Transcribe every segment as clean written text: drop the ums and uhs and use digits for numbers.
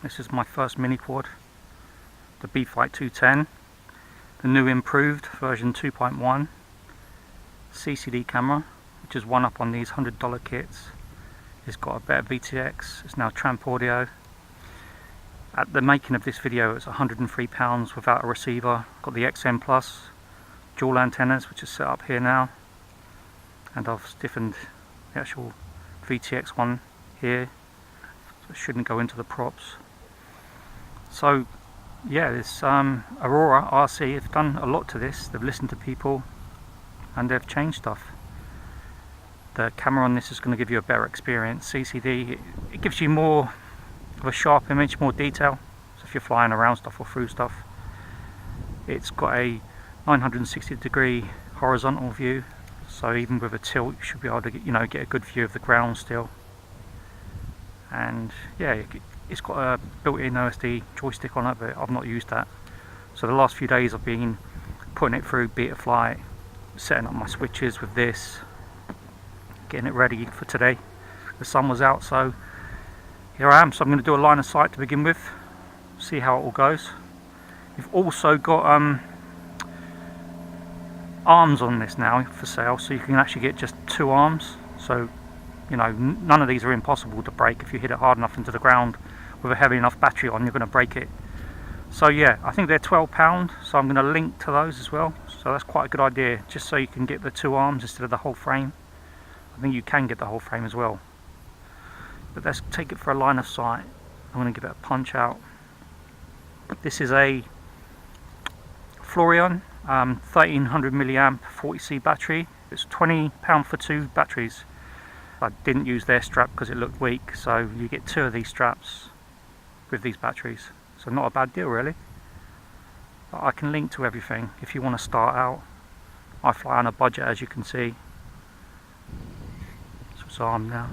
This is my first mini quad, the Bfight 210, the new improved version 2.1 CCD camera, which is one up on these $100 kits. It's got a better VTX, it's now Tramp audio. At the making of this video it's £103 without a receiver. Got the XM Plus dual antennas, which is set up here now, and I've stiffened the actual VTX one here, so it shouldn't go into the props. So yeah, this Aurora RC have done a lot to this. They've listened to people and they've changed stuff. The camera on this is going to give you a better experience. CCD, it gives you more of a sharp image, more detail, so if you're flying around stuff or through stuff. It's got a 960-degree horizontal view, so even with a tilt you should be able to get a good view of the ground still. And yeah, it's got a built-in OSD joystick on it, but I've not used that. So the last few days I've been putting it through Bfight, setting up my switches with this, getting it ready for today. The sun was out, so here I am. So I'm going to do a line of sight to begin with, see how it all goes. We've also got arms on this now for sale, so you can actually get just 2 arms. So none of these are impossible to break. If you hit it hard enough into the ground with a heavy enough battery on, you're going to break it. So yeah, I think they're £12, so I'm going to link to those as well. So that's quite a good idea, just so you can get the 2 arms instead of the whole frame. I think you can get the whole frame as well. But let's take it for a line of sight. I'm going to give it a punch out. This is a Floureon 1300mAh 40C battery. It's £20 for 2 batteries. I didn't use their strap because it looked weak, so you get 2 of these straps with these batteries. So not a bad deal really. But I can link to everything if you want to start out. I fly on a budget, as you can see. So it's armed now.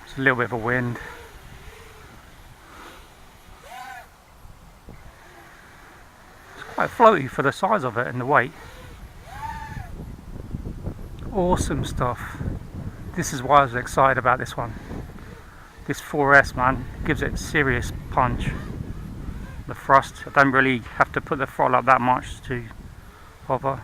It's a little bit of a wind. It's quite floaty for the size of it and the weight. Awesome stuff. This is why I was excited about this one. This 4S, man, gives it serious punch. The thrust, I don't really have to put the throttle up that much to bother.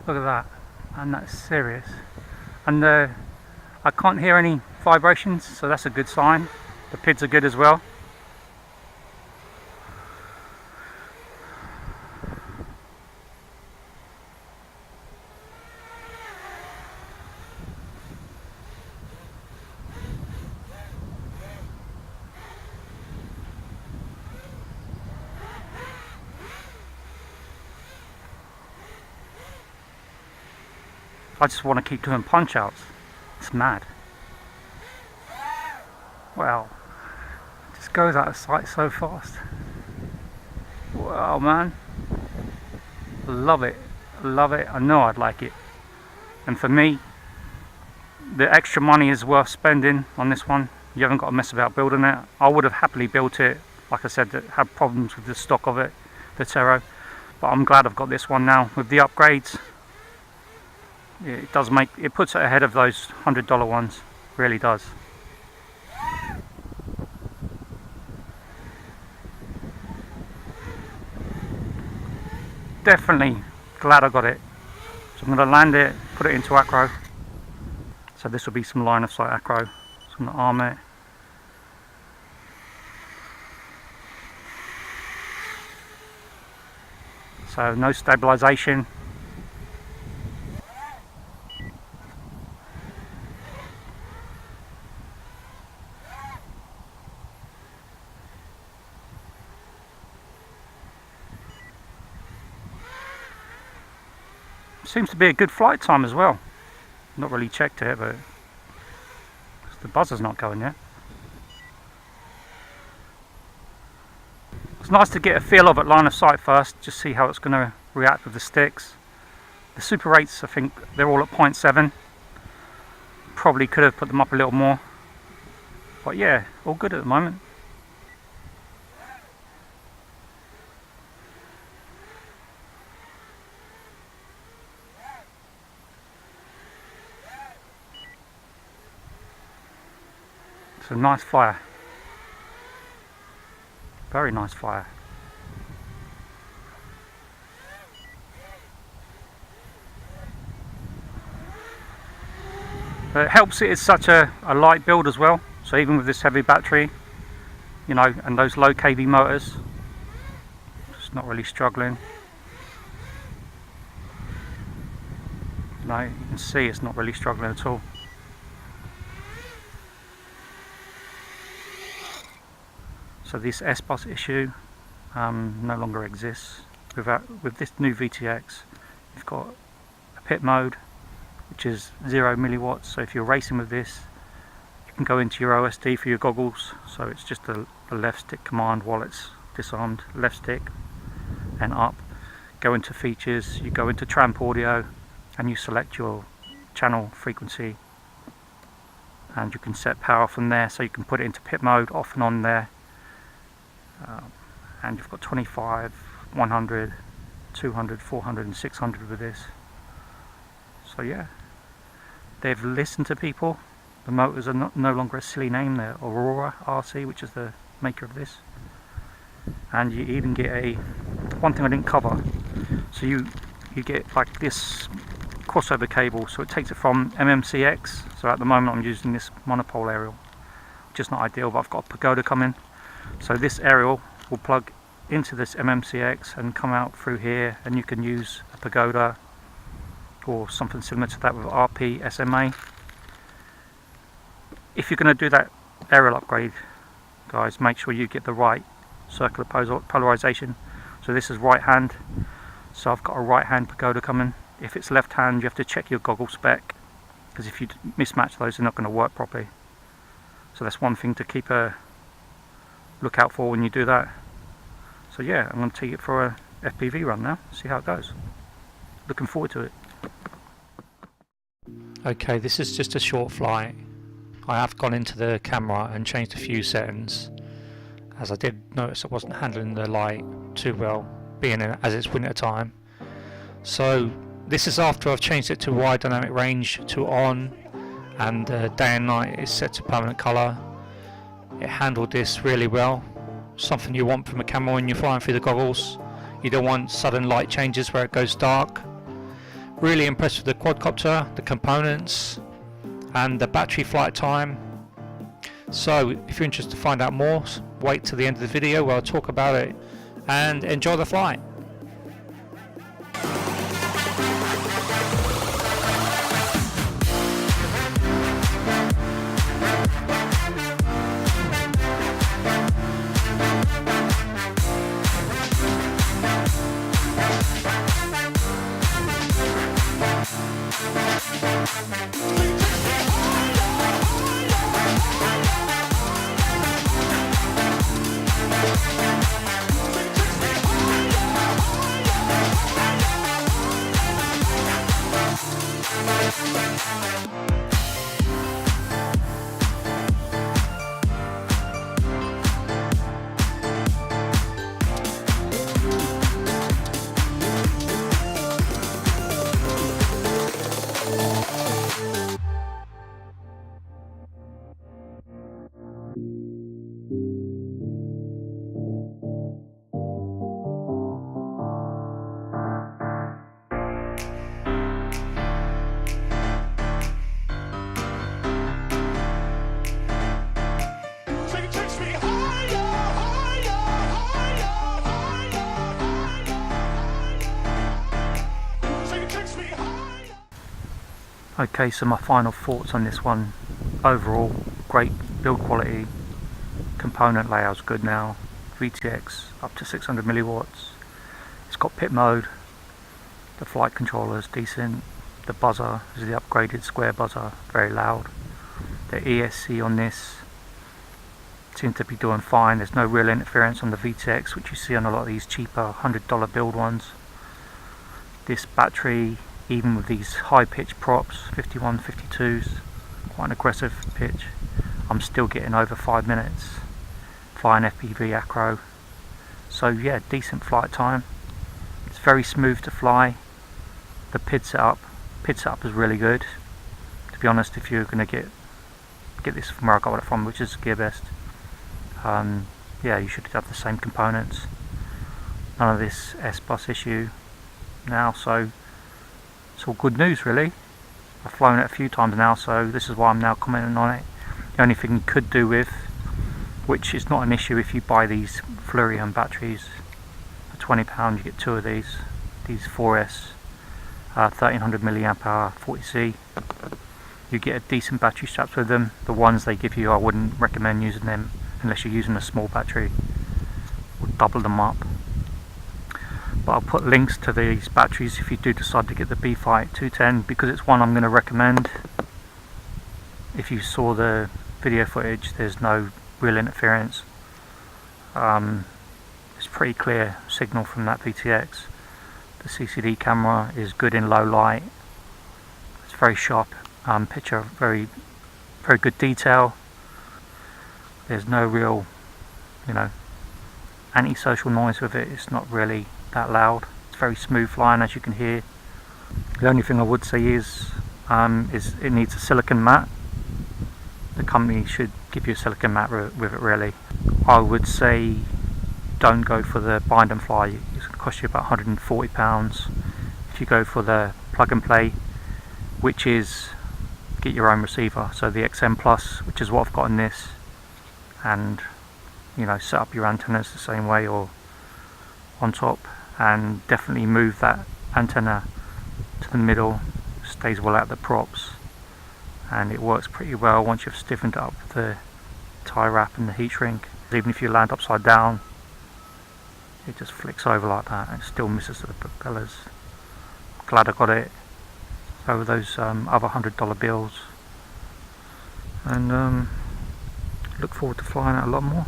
Look at that, and that's serious. And I can't hear any vibrations, so that's a good sign. The pids are good as well. I just want to keep doing punch outs. It's mad. Wow. It just goes out of sight so fast. Wow, man. Love it. Love it. I know I'd like it. And for me, the extra money is worth spending on this one. You haven't got to mess about building it. I would have happily built it. Like I said, had problems with the stock of it, the Tero. But I'm glad I've got this one now with the upgrades. It does it puts it ahead of those $100 ones, really does. Definitely glad I got it. So I'm going to land it, put it into acro. So this will be some line of sight acro. So I'm going to arm it. So no stabilization. Seems to be a good flight time as well. Not really checked it, but the buzzer's not going yet. It's nice to get a feel of it line of sight first, just see how it's going to react with the sticks. The super rates, I think they're all at 0.7. Probably could have put them up a little more, but yeah, all good at the moment. It's a nice flyer. Very nice flyer. But it helps it's such a light build as well. So even with this heavy battery, you know, and those low kV motors, it's not really struggling. You know, you can see it's not really struggling at all. So this S-bus issue no longer exists. With this new VTX, you've got a pit mode, which is 0 milliwatts. So if you're racing with this, you can go into your OSD for your goggles. So it's just the left stick command while it's disarmed, left stick and up. Go into features, you go into Tramp audio, and you select your channel frequency, and you can set power from there. So you can put it into pit mode, off and on there. And you've got 25, 100, 200, 400 and 600 with this. So yeah, they've listened to people. The motors are no longer a silly name. They're Aurora RC, which is the maker of this. And you even get one thing I didn't cover, so you get like this crossover cable, so it takes it from MMCX. So at the moment I'm using this monopole aerial, which is not ideal, but I've got a pagoda coming. So this aerial will plug into this MMCX and come out through here, and you can use a pagoda or something similar to that with rp-sma. If you're going to do that aerial upgrade, guys, make sure you get the right circular polarization. So this is right hand, so I've got a right hand pagoda coming. If it's left hand, you have to check your goggle spec, because if you mismatch those, they're not going to work properly. So that's one thing to keep a look out for when you do that. So yeah, I'm going to take it for a FPV run now, see how it goes. Looking forward to it. Okay, this is just a short flight. I have gone into the camera and changed a few settings, as I did notice I wasn't handling the light too well, being as it's winter time. So this is after I've changed it to wide dynamic range to on, and day and night is set to permanent colour. It handled this really well. Something you want from a camera when you're flying through the goggles. You don't want sudden light changes where it goes dark. Really impressed with the quadcopter, the components, and the battery flight time. So if you're interested to find out more, wait till the end of the video where I'll talk about it, and enjoy the flight. Okay, so my final thoughts on this one. Overall, great build quality, component layout's good now, VTX up to 600mw, it's got pit mode, the flight controller's decent, the buzzer is the upgraded square buzzer, very loud. The ESC on this seems to be doing fine, there's no real interference on the VTX, which you see on a lot of these cheaper $100 build ones. This battery, even with these high pitch props, 51, 52s, quite an aggressive pitch, I'm still getting over 5 minutes flying FPV acro. So yeah, decent flight time. It's very smooth to fly. The pid setup is really good. To be honest, if you're going to get get this from where I got it from, which is GearBest. Yeah, you should have the same components. None of this S-bus issue now, so it's all good news really. I've flown it a few times now, so this is why I'm now commenting on it. The only thing you could do with, which is not an issue if you buy these Floureon batteries for £20, you get two of these 4S 1300mAh 40C. You get a decent battery straps with them. The ones they give you, I wouldn't recommend using them unless you're using a small battery. We'll double them up. But I'll put links to these batteries if you do decide to get the Bfight 210, because it's one I'm going to recommend. If you saw the video footage, there's no real interference. It's pretty clear signal from that VTX. The CCD camera is good in low light. It's very sharp picture, very good detail. There's no real, antisocial noise with it. It's not really that loud. It's very smooth flying, as you can hear. The only thing I would say is it needs a silicon mat. The company should give you a silicon mat with it really. I would say don't go for the bind and fly. It's going to cost you about £140. If you go for the plug and play, which is get your own receiver, so the XM Plus, which is what I've got in this, and set up your antennas the same way or on top, and definitely move that antenna to the middle, stays well out of the props, and it works pretty well once you've stiffened it up with the tie wrap and the heat shrink. Even if you land upside down, it just flicks over like that and still misses the propellers. Glad I got it over those other $100 bills, and look forward to flying it a lot more.